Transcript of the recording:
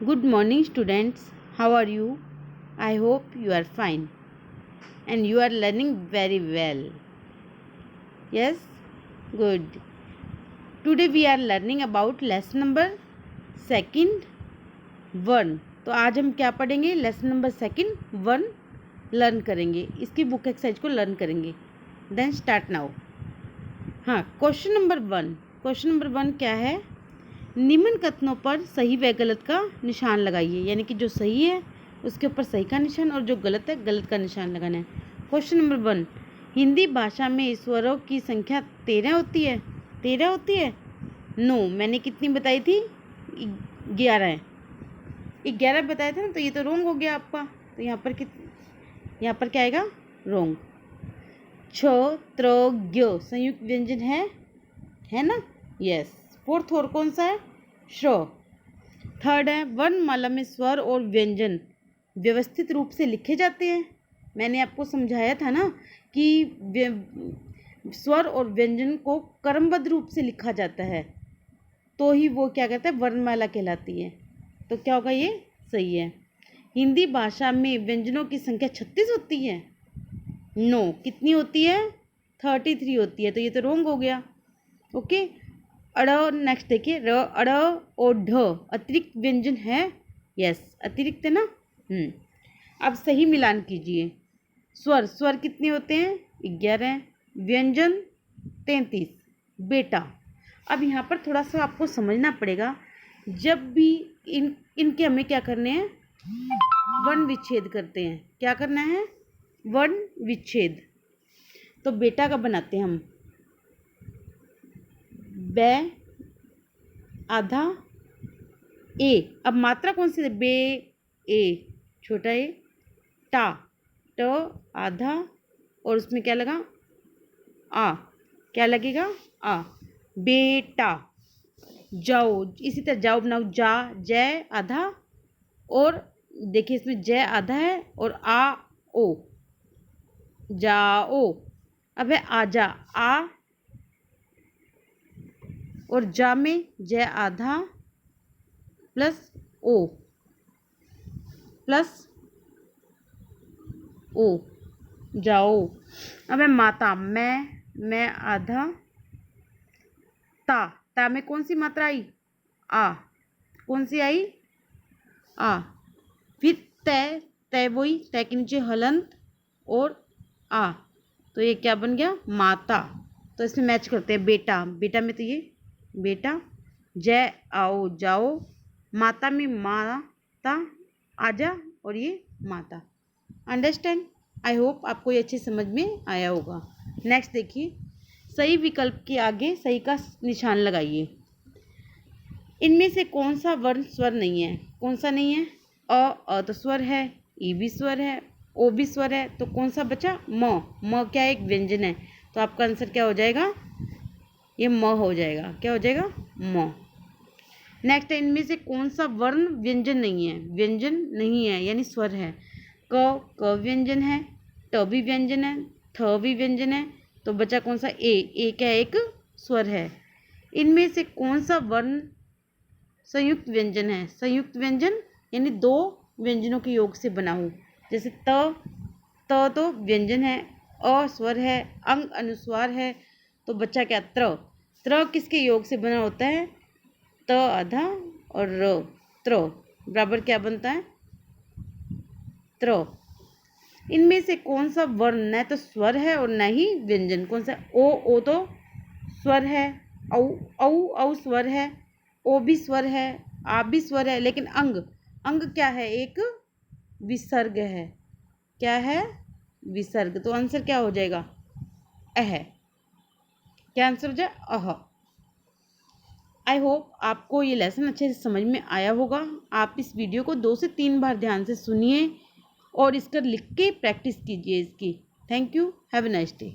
Good morning, students. How are you? I hope you are fine and you are learning very well. Yes? Good. Today we are learning about lesson number second 1. तो आज हम क्या पढ़ेंगे? Lesson number second 1 learn करेंगे. इसकी book exercise को learn करेंगे. Then start now. हाँ, क्वेश्चन नंबर 1 क्या है? निम्न कथनों पर सही व गलत का निशान लगाइए. यानी कि जो सही है उसके ऊपर सही का निशान और जो गलत है गलत का निशान लगाना है. क्वेश्चन नंबर 1, हिंदी भाषा में स्वरों की संख्या 13 होती है. 13 होती है? नो, मैंने कितनी बताई थी? 11 है. 11 बताया था ना, तो ये तो रोंग हो गया आपका. तो यहाँ पर क्या आएगा? रोंग. छ त्र ज्ञ संयुक्त व्यंजन है ना? यस. फोर्थ और कौन सा है? श्र. थर्ड है, वर्णमाला में स्वर और व्यंजन व्यवस्थित रूप से लिखे जाते हैं. मैंने आपको समझाया था ना कि स्वर और व्यंजन को क्रमबद्ध रूप से लिखा जाता है तो ही वो क्या कहता है? वर्णमाला कहलाती है. तो क्या होगा? ये सही है. हिंदी भाषा में व्यंजनों की संख्या 36 होती है. नो, कितनी होती है? 33 होती है. तो ये तो रोंग हो गया. ओके. अड़. नेक्स्ट देखिए, र अड़ और ढ अतिरिक्त व्यंजन है. यस, अतिरिक्त है ना. अब सही मिलान कीजिए. स्वर कितने होते हैं? 11. व्यंजन 33. बेटा. अब यहाँ पर थोड़ा सा आपको समझना पड़ेगा. जब भी इनके हमें क्या करने हैं? वर्ण विच्छेद करते हैं. क्या करना है? वर्ण विच्छेद. तो बेटा का बनाते हैं हम. बे आधा ए. अब मात्रा कौन सी है? बे ए छोटा ए. टा ट आधा और उसमें क्या लगा? आ. क्या लगेगा? आ. बेटा. जाओ. इसी तरह जाओ बनाओ. जा जय आधा और देखिए इसमें जय आधा है और आ ओ. जाओ. अब है आजा. आ और जा में जय आधा प्लस ओ जाओ. अब है माता. मैं आधा. ता में कौन सी मात्रा आई? आ. कौन सी आई? आ. फिर तय वही. तय के नीचे हलंत और आ. तो ये क्या बन गया? माता. तो इसमें मैच करते हैं. बेटा में तो ये बेटा. जय आओ जाओ. माता में माता आजा और ये माता. अंडरस्टैंड? आई होप आपको ये अच्छी समझ में आया होगा. नेक्स्ट देखिए, सही विकल्प के आगे सही का निशान लगाइए. इनमें से कौन सा वर्ण स्वर नहीं है? कौन सा नहीं है? अ तो स्वर है. ई भी स्वर है. ओ भी स्वर है. तो कौन सा बचा? म क्या एक व्यंजन है. तो आपका आंसर क्या हो जाएगा? ये म हो जाएगा. क्या हो जाएगा? म. नेक्स्ट, इनमें से कौन सा वर्ण व्यंजन नहीं है? व्यंजन नहीं है यानी स्वर है. क व्यंजन है. ट भी व्यंजन है. थ भी व्यंजन है. तो बचा कौन सा? ए क्या एक स्वर है. इनमें से कौन सा वर्ण संयुक्त व्यंजन है? संयुक्त व्यंजन यानी दो व्यंजनों के योग से बना हो. जैसे त तो व्यंजन है. अ स्वर है. अंग अनुस्वार है. तो बच्चा क्या? त्र किसके योग से बना होता है? त आधा और र. त्र बराबर क्या बनता है? त्र. इनमें से कौन सा वर्ण न तो स्वर है और न ही व्यंजन? कौन सा? ओ तो स्वर है. औ स्वर है. ओ भी स्वर है. आ भी स्वर है. लेकिन अंग क्या है? एक विसर्ग है. क्या है? विसर्ग. तो आंसर क्या हो जाएगा? अह. क्या आंसर हो जाए? अह. आई होप आपको ये लेसन अच्छे से समझ में आया होगा. आप इस वीडियो को 2 से 3 बार ध्यान से सुनिए और इसका लिख के प्रैक्टिस कीजिए इसकी. Thank you. Have a nice day.